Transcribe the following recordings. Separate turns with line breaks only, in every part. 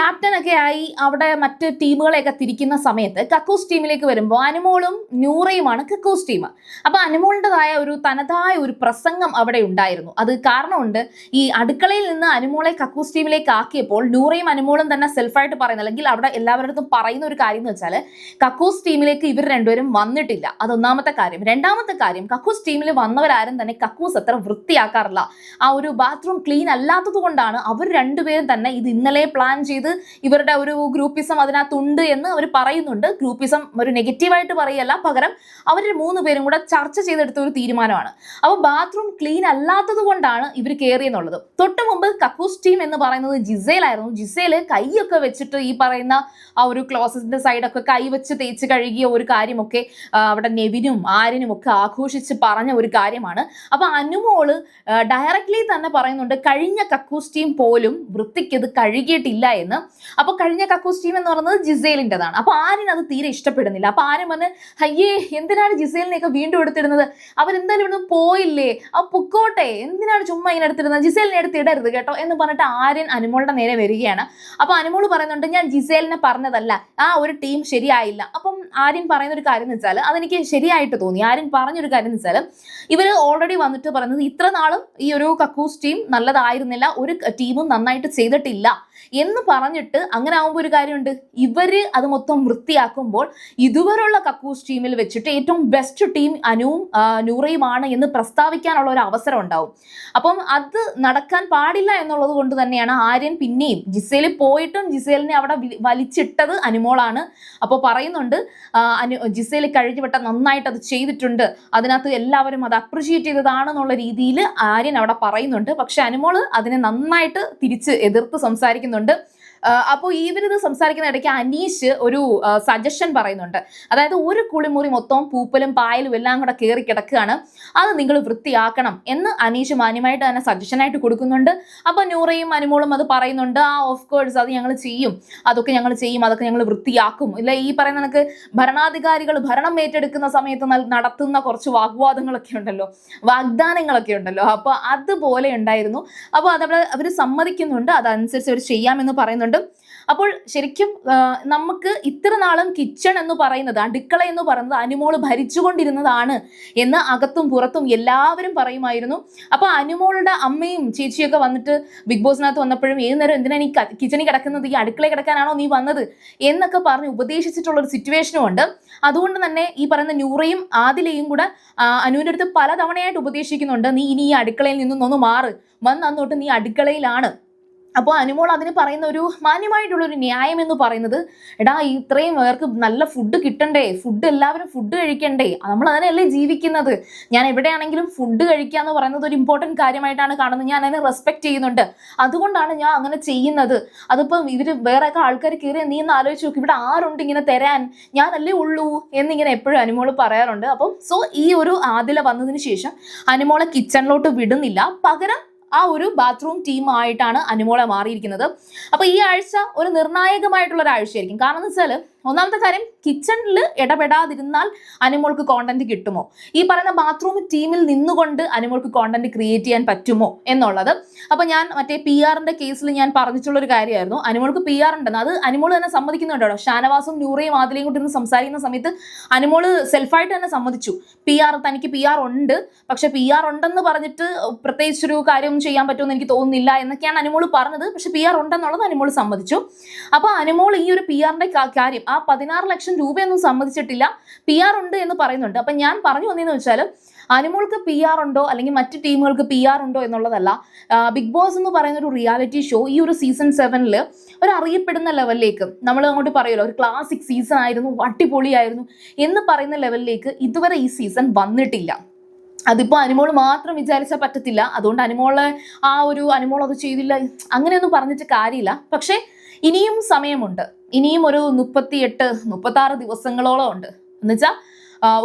ക്യാപ്റ്റനൊക്കെ ആയി അവിടെ മറ്റ് ടീമുകളെയൊക്കെ തിരിക്കുന്ന സമയത്ത് കക്കൂസ് ടീമിലേക്ക് വരുമ്പോൾ അനുമോളും നൂറയുമാണ് കക്കൂസ് ടീം. അപ്പൊ അനുമോളിൻ്റെതായ ഒരു തനതായ ഒരു പ്രസംഗം അവിടെ ഉണ്ടായിരുന്നു. അത് കാരണമുണ്ട്. ഈ അടുക്കളയിൽ നിന്ന് അനുമോളെ കക്കൂസ് ടീമിലേക്ക് ആക്കിയപ്പോൾ നൂറയും അനുമോളും തന്നെ സെൽഫായിട്ട് പറയുന്നത്, അല്ലെങ്കിൽ അവിടെ എല്ലാവരുടെ പറയുന്ന ഒരു കാര്യം എന്ന് വെച്ചാൽ കക്കൂസ് ടീമിലേക്ക് ഇവർ രണ്ടുപേരും വന്നിട്ടില്ല. അതൊന്നാമത്തെ കാര്യം. രണ്ടാമത്തെ കാര്യം, കക്കൂസ് ടീമിൽ വന്നവരാരും തന്നെ കക്കൂസ് അത്ര വൃത്തിയാക്കാറില്ല. ആ ഒരു ബാത്റൂം ക്ലീൻ അല്ലാത്തത് കൊണ്ടാണ് അവർ രണ്ടുപേരും തന്നെ ഇത് ഇന്നലെ പ്ലാൻ ചെയ്ത് ഇവരുടെ ഒരു ഗ്രൂപ്പിസം അതിനകത്തുണ്ട് എന്ന് അവർ പറയുന്നുണ്ട്. ഗ്രൂപ്പിസം ഒരു നെഗറ്റീവായിട്ട് പറയല്ല, പകരം അവർ മൂന്ന് പേരും കൂടെ ചർച്ച ചെയ്തെടുത്ത ഒരു തീരുമാനമാണ്. അപ്പോൾ ബാത്റൂം ക്ലീൻ അല്ലാത്തത് കൊണ്ടാണ് ഇവർ കയറിയെന്നുള്ളത്. തൊട്ട് മുമ്പ് കക്കൂസ് ടീം എന്ന് പറയുന്നത് ജിസേലായിരുന്നു. ജിസേല് കൈയൊക്കെ വെച്ചിട്ട് ഈ പറയുന്ന ആ ഒരു ക്ലോസറ്റിന്റെ സൈഡൊക്കെ കൈ വെച്ച് തേച്ച് കഴുകിയ ഒരു കാര്യമൊക്കെ അവിടെ നെവിനും ആര്യനും ഒക്കെ ആഘോഷിച്ച് പറഞ്ഞ ഒരു കാര്യമാണ്. അപ്പൊ അനുമോള് ഡയറക്ട്ലി തന്നെ പറയുന്നുണ്ട് കഴിഞ്ഞ കക്കൂസ് ടീം പോലും വൃത്തിക്കത് കഴുകിയിട്ടില്ല എന്ന്. അപ്പൊ കഴിഞ്ഞ കക്കൂസ് ടീം എന്ന് പറയുന്നത് ജിസേലിൻ്റെതാണ്. അപ്പൊ ആര്യൻ അത് തീരെ ഇഷ്ടപ്പെടുന്നില്ല. അപ്പൊ ആര്യൻ പറഞ്ഞ് അയ്യേ എന്തിനാണ് ജിസേലിനെയൊക്കെ വീണ്ടും എടുത്തിടുന്നത്, അവരെന്തായാലും ഇവിടുന്ന് പോയില്ലേ, ആ പൊക്കോട്ടെ, എന്തിനാണ് ചുമ്മാ ഇങ്ങനെ എടുത്തിടുന്നത്, ജിസേലിനെ എടുത്തിടരുത് കേട്ടോ എന്ന് പറഞ്ഞിട്ട് ആര്യൻ അനുമോളുടെ നേരെ വരികയാണ്. അപ്പൊ അനുമോള് പറയുന്നുണ്ട് ഞാൻ ജിസേലിനെ പറഞ്ഞതല്ല, ആ ഒരു ടീം ശരിയായില്ല. അപ്പം ആര്യൻ പറയുന്ന ഒരു കാര്യം എന്ന് വെച്ചാൽ അതെനിക്ക് ശരിയായിട്ട് തോന്നി. ആര്യൻ പറഞ്ഞൊരു കാര്യം എന്ന് വെച്ചാൽ ഇവര് ഓൾറെഡി വന്നിട്ട് പറയുന്നത് ഇത്ര നാളും ഈ ഒരു കക്കൂസ് ടീം നല്ലതായിരുന്നില്ല, ഒരു ടീമും നന്നായിട്ട് ചെയ്തിട്ടില്ല എന്ന് പറഞ്ഞിട്ട് അങ്ങനെ ആകുമ്പോൾ ഒരു കാര്യമുണ്ട്, ഇവര് അത് മൊത്തം വൃത്തിയാക്കുമ്പോൾ ഇതുവരെയുള്ള കക്കൂസ് ടീമിൽ വെച്ചിട്ട് ഏറ്റവും ബെസ്റ്റ് ടീം അനുവും നൂറയുമാണ് എന്ന് പ്രസ്താവിക്കാനുള്ള ഒരു അവസരം ഉണ്ടാവും. അപ്പം അത് നടക്കാൻ പാടില്ല എന്നുള്ളത് കൊണ്ട് തന്നെയാണ് ആര്യൻ പിന്നെയും ജിസേല് പോയിട്ടും ജിസേലിനെ അവിടെ വലിച്ചിട്ടത് അനുമോളാണ്. അപ്പോൾ പറയുന്നുണ്ട് ജിസേല് കഴിഞ്ഞുവിട്ട നന്നായിട്ട് അത് ചെയ്തിട്ടുണ്ട്, അതിനകത്ത് എല്ലാവരും അത് അപ്രിഷിയേറ്റ് ചെയ്തതാണെന്നുള്ള രീതിയിൽ ആര്യൻ അവിടെ പറയുന്നുണ്ട്. പക്ഷെ അനുമോള് അതിനെ നന്നായിട്ട് തിരിച്ച് എതിർത്ത് സംസാരിക്കുന്നുണ്ട്. അപ്പോൾ ഇവരിത് സംസാരിക്കുന്ന ഇടയ്ക്ക് അനീഷ് ഒരു സജഷൻ പറയുന്നുണ്ട്. അതായത് ഒരു കുളിമുറി മൊത്തം പൂപ്പലും പായലും എല്ലാം കൂടെ കയറി കിടക്കുകയാണ്, അത് നിങ്ങൾ വൃത്തിയാക്കണം എന്ന് അനീഷ് മാന്യമായിട്ട് തന്നെ സജഷനായിട്ട് കൊടുക്കുന്നുണ്ട്. അപ്പോൾ നൂറയും അനുമോളും അത് പറയുന്നുണ്ട്, ആ ഓഫ് കോഴ്സ് അത് ഞങ്ങൾ ചെയ്യും, അതൊക്കെ ഞങ്ങൾ ചെയ്യും, അതൊക്കെ ഞങ്ങൾ വൃത്തിയാക്കും. ഇല്ല ഈ പറയുന്ന കണക്ക് ഭരണാധികാരികൾ ഭരണം ഏറ്റെടുക്കുന്ന സമയത്ത് നടത്തുന്ന കുറച്ച് വാഗ്വാദങ്ങളൊക്കെ ഉണ്ടല്ലോ, വാഗ്ദാനങ്ങളൊക്കെ ഉണ്ടല്ലോ, അപ്പോൾ അതുപോലെ ഉണ്ടായിരുന്നു. അപ്പോൾ അതവിടെ അവർ സമ്മതിക്കുന്നുണ്ട്, അതനുസരിച്ച് അവർ ചെയ്യാമെന്ന് പറയുന്നുണ്ട്. അപ്പോൾ ശരിക്കും നമുക്ക് ഇത്ര നാളും കിച്ചൺ എന്ന് പറയുന്നത്, അടുക്കള എന്ന് പറയുന്നത് അനുമോള് ഭരിച്ചുകൊണ്ടിരുന്നതാണ് എന്ന് അകത്തും പുറത്തും എല്ലാവരും പറയുമായിരുന്നു. അപ്പൊ അനുമോളുടെ അമ്മയും ചേച്ചിയൊക്കെ വന്നിട്ട് ബിഗ് ബോസിനകത്ത് വന്നപ്പോഴും ഏത് നേരം എന്തിനാണ് ഈ കിച്ചണിൽ കിടക്കുന്നത്, ഈ അടുക്കളയിൽ കിടക്കാനാണോ നീ വന്നത് എന്നൊക്കെ പറഞ്ഞ് ഉപദേശിച്ചിട്ടുള്ള ഒരു സിറ്റുവേഷനും ഉണ്ട്. അതുകൊണ്ട് തന്നെ ഈ പറയുന്ന നൂറയും ആദിലയും കൂടെ അനുവിൻ്റെ അടുത്ത് പലതവണയായിട്ട് ഉപദേശിക്കുന്നുണ്ട്, നീ ഇനി ഈ അടുക്കളയിൽ നിന്നൊന്ന് മാറ്, വന്നോട്ട് നീ അടുക്കളയിലാണ്. അപ്പോൾ അനുമോൾ അതിന് പറയുന്ന ഒരു മാന്യമായിട്ടുള്ളൊരു ന്യായം എന്ന് പറയുന്നത്, എടാ ഇത്രയും പേർക്ക് നല്ല ഫുഡ് കിട്ടണ്ടേ, ഫുഡ് എല്ലാവരും ഫുഡ് കഴിക്കണ്ടേ, നമ്മൾ അതിനല്ലേ ജീവിക്കുന്നത്, ഞാൻ എവിടെയാണെങ്കിലും ഫുഡ് കഴിക്കുക എന്ന് പറയുന്നത് ഒരു ഇമ്പോർട്ടൻറ്റ് കാര്യമായിട്ടാണ് കാണുന്നത്, ഞാൻ അതിനെ റെസ്പെക്ട് ചെയ്യുന്നുണ്ട്, അതുകൊണ്ടാണ് ഞാൻ അങ്ങനെ ചെയ്യുന്നത്. അതിപ്പം ഇവർ വേറെയൊക്കെ ആൾക്കാർ കയറി നീ ഒന്ന് ആലോചിച്ച് നോക്ക്, ഇവിടെ ആരുണ്ട് ഇങ്ങനെ തരാൻ, ഞാനല്ലേ ഉള്ളൂ എന്നിങ്ങനെ എപ്പോഴും അനുമോൾ പറയാറുണ്ട്. അപ്പം ഈ ഒരു ആദില വന്നതിന് ശേഷം അനുമോളെ കിച്ചണിലോട്ട് വിടുന്നില്ല, പകരം ആ ഒരു ബാത്റൂം ടീമായിട്ടാണ് അനുമോളെ മാറിയിരിക്കുന്നത്. അപ്പൊ ഈ ആഴ്ച ഒരു നിർണായകമായിട്ടുള്ള ഒരു ആഴ്ചയായിരിക്കും. കാരണം എന്ന് വെച്ചാൽ ഒന്നാമത്തെ കാര്യം, കിച്ചണിൽ ഇടപെടാതിരുന്നാൽ അനുമോൾക്ക് കോണ്ടന്റ് കിട്ടുമോ, ഈ പറയുന്ന ബാത്റൂം ടീമിൽ നിന്നുകൊണ്ട് അനുമോൾക്ക് കോണ്ടന്റ് ക്രിയേറ്റ് ചെയ്യാൻ പറ്റുമോ എന്നുള്ളത്. അപ്പൊ ഞാൻ മറ്റേ PR-ന്റെ കേസിൽ ഞാൻ പറഞ്ഞിട്ടുള്ള ഒരു കാര്യമായിരുന്നു, അനുമോൾക്ക് PR ഉണ്ടെന്ന്. അത് അനുമോൾ തന്നെ സമ്മതിക്കുന്നുണ്ടോ, ഷാനവാസും നൂറയും ആദിലയും കൊണ്ടിരുന്ന് സംസാരിക്കുന്ന സമയത്ത് അനുമോള് സെൽഫായിട്ട് തന്നെ സമ്മതിച്ചു, തനിക്ക് PR ഉണ്ട്, പക്ഷെ PR ഉണ്ടെന്ന് പറഞ്ഞിട്ട് പ്രത്യേകിച്ചൊരു കാര്യം ചെയ്യാൻ പറ്റുമെന്ന് എനിക്ക് തോന്നുന്നില്ല എന്നൊക്കെയാണ് അനുമോള് പറഞ്ഞത്. പക്ഷെ PR ഉണ്ടെന്നുള്ളത് അനുമോള് സമ്മതിച്ചു. അപ്പൊ അനുമോൾ ഈ ഒരു PR-ന്റെ കാര്യം ആ 16 ലക്ഷം രൂപയൊന്നും സമ്മതിച്ചിട്ടില്ല, PR ഉണ്ട് എന്ന് പറയുന്നുണ്ട്. അപ്പൊ ഞാൻ പറഞ്ഞു വന്നതെന്ന് വെച്ചാൽ അനുമോൾക്ക് PR ഉണ്ടോ അല്ലെങ്കിൽ മറ്റ് ടീമുകൾക്ക് PR ഉണ്ടോ എന്നുള്ളതല്ല, ബിഗ് ബോസ് എന്ന് പറയുന്ന ഒരു റിയാലിറ്റി ഷോ ഈ ഒരു സീസൺ 7 ഒരു അറിയപ്പെടുന്ന ലെവലിലേക്ക്, നമ്മൾ അങ്ങോട്ട് പറയുമല്ലോ ഒരു ക്ലാസിക് സീസൺ ആയിരുന്നു, അടിപൊളിയായിരുന്നു എന്ന് പറയുന്ന ലെവലിലേക്ക് ഇതുവരെ ഈ സീസൺ വന്നിട്ടില്ല. അതിപ്പോൾ അനുമോൾ മാത്രം വിചാരിച്ചാൽ പറ്റത്തില്ല. അതുകൊണ്ട് അനുമോൾ അത് ചെയ്തില്ല അങ്ങനെയൊന്നും പറഞ്ഞിട്ട് കാര്യമില്ല. പക്ഷേ ഇനിയും സമയമുണ്ട്, ഇനിയും ഒരു 36 ദിവസങ്ങളോളം ഉണ്ട്. എന്നുവെച്ചാൽ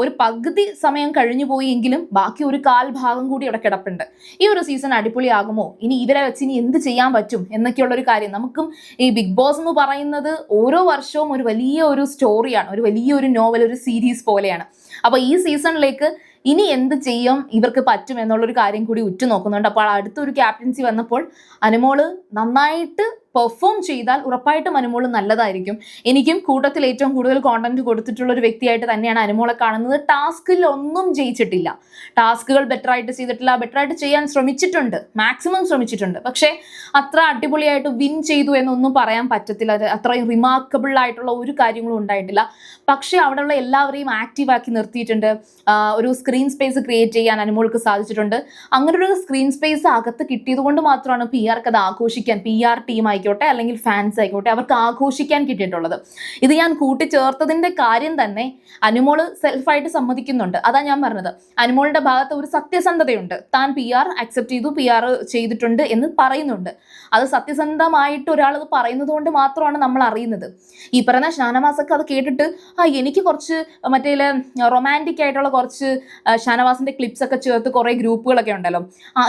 ഒരു പകുതി സമയം കഴിഞ്ഞു പോയി എങ്കിലും ബാക്കി ഒരു കാൽ ഭാഗം കൂടി അവിടെ കിടപ്പുണ്ട്. ഈ ഒരു സീസൺ അടിപൊളിയാകുമോ, ഇനി ഇവരെ വെച്ച് ഇനി എന്ത് ചെയ്യാൻ പറ്റും എന്നൊക്കെയുള്ള ഒരു കാര്യം. നമുക്കും ഈ ബിഗ് ബോസ് എന്ന് പറയുന്നത് ഓരോ വർഷവും ഒരു വലിയ ഒരു സ്റ്റോറിയാണ്, ഒരു വലിയൊരു നോവൽ, ഒരു സീരീസ് പോലെയാണ്. അപ്പോൾ ഈ സീസണിലേക്ക് ഇനി എന്ത് ചെയ്യും ഇവർക്ക് പറ്റും എന്നുള്ളൊരു കാര്യം കൂടി ഉറ്റുനോക്കുന്നുണ്ട്. അപ്പോൾ അടുത്തൊരു ക്യാപ്റ്റൻസി വന്നപ്പോൾ അനുമോള് നന്നായിട്ട് പെർഫോം ചെയ്താൽ ഉറപ്പായിട്ടും അനുമോൾ നല്ലതായിരിക്കും. എനിക്കും കൂട്ടത്തിൽ ഏറ്റവും കൂടുതൽ കോണ്ടന്റ് കൊടുത്തിട്ടുള്ള ഒരു വ്യക്തിയായിട്ട് തന്നെയാണ് അനുമോളെ കാണുന്നത്. ടാസ്കിൽ ഒന്നും ജയിച്ചിട്ടില്ല, ടാസ്കുകൾ ബെറ്റർ ആയിട്ട് ചെയ്തിട്ടില്ല, ബെറ്റർ ആയിട്ട് ചെയ്യാൻ ശ്രമിച്ചിട്ടുണ്ട്, മാക്സിമം ശ്രമിച്ചിട്ടുണ്ട്. പക്ഷേ അത്ര അടിപൊളിയായിട്ട് വിൻ ചെയ്തു എന്നൊന്നും പറയാൻ പറ്റത്തില്ല. അത്രയും റിമാർക്കബിൾ ആയിട്ടുള്ള ഒരു കാര്യങ്ങളും ഉണ്ടായിട്ടില്ല. പക്ഷേ അവിടെയുള്ള എല്ലാവരെയും ആക്റ്റീവാക്കി നിർത്തിയിട്ടുണ്ട്. ഒരു സ്ക്രീൻ സ്പേസ് ക്രിയേറ്റ് ചെയ്യാൻ അനുമോൾക്ക് സാധിച്ചിട്ടുണ്ട്. അങ്ങനെ ഒരു സ്ക്രീൻ സ്പേസ് അകത്ത് കിട്ടിയത് കൊണ്ട് മാത്രമാണ് PR-ക്ക് അത് ആഘോഷിക്കാൻ, PR ടീം ആയിക്കോട്ടെ അല്ലെങ്കിൽ ഫാൻസ് ആയിക്കോട്ടെ, അവർക്ക് ആഘോഷിക്കാൻ കിട്ടിയിട്ടുള്ളത്. ഇത് ഞാൻ കൂട്ടിച്ചേർത്തതിന്റെ കാര്യം തന്നെ അനുമോള് സെൽഫായിട്ട് സമ്മതിക്കുന്നുണ്ട്. അതാ ഞാൻ പറഞ്ഞത്, അനുമോളുടെ ഭാഗത്ത് ഒരു സത്യസന്ധതയുണ്ട്. താൻ PR അക്സെപ്റ്റ് ചെയ്തു, PR ചെയ്തിട്ടുണ്ട് എന്ന് പറയുന്നുണ്ട്. അത് സത്യസന്ധമായിട്ട് ഒരാൾ അത് പറയുന്നത് കൊണ്ട് മാത്രമാണ് നമ്മൾ അറിയുന്നത്. ഈ പറയുന്ന ഷാനവാസൊക്കെ അത് കേട്ടിട്ട് എനിക്ക് കുറച്ച് മറ്റേ റൊമാൻറ്റിക് ആയിട്ടുള്ള കുറച്ച് ഷാനവാസിന്റെ ക്ലിപ്സ് ഒക്കെ ചേർത്ത് കുറെ ഗ്രൂപ്പുകളൊക്കെ ഉണ്ടല്ലോ,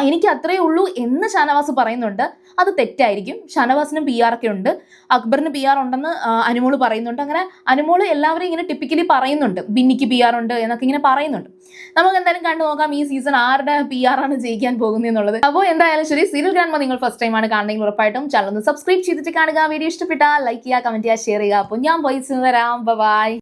എനിക്ക് അത്രയേ ഉള്ളൂ എന്ന് ഷാനവാസ് പറയുന്നുണ്ട്. അത് തെറ്റായിരിക്കും. ഷാനവാസിനും PR ഒക്കെ ഉണ്ട്, അക്ബറിന് PR ഉണ്ടെന്ന് അനുമോള് പറയുന്നുണ്ട്. അങ്ങനെ അനുമോള് എല്ലാവരും ഇങ്ങനെ ടിപ്പിക്കലി പറയുന്നുണ്ട്, ബിന്നിക്ക് PR ഉണ്ട് എന്നൊക്കെ ഇങ്ങനെ പറയുന്നുണ്ട്. നമുക്ക് എന്തായാലും കണ്ടു നോക്കാം ഈ സീസൺ ആരുടെ PR ആണ് ജയിക്കാൻ പോകുന്നത് എന്നുള്ളത്. അപ്പോൾ എന്തായാലും ശരി, സീരിയൽ കാണുമ്പോൾ നിങ്ങൾ ഫസ്റ്റ് ടൈം ആണ് കാണണമെങ്കിൽ ഉറപ്പായിട്ടും ചാനൽ ഒന്ന് സബ്സ്ക്രൈബ് ചെയ്തിട്ട് കാണുക. വീഡിയോ ഇഷ്ടപ്പെട്ടാൽ ലൈക്ക് ചെയ്യുക, കമന്റ് ചെയ്യുക, ഷെയർ ചെയ്യുക. അപ്പോൾ ഞാൻ വോയിസ് വരാം. ബൈ.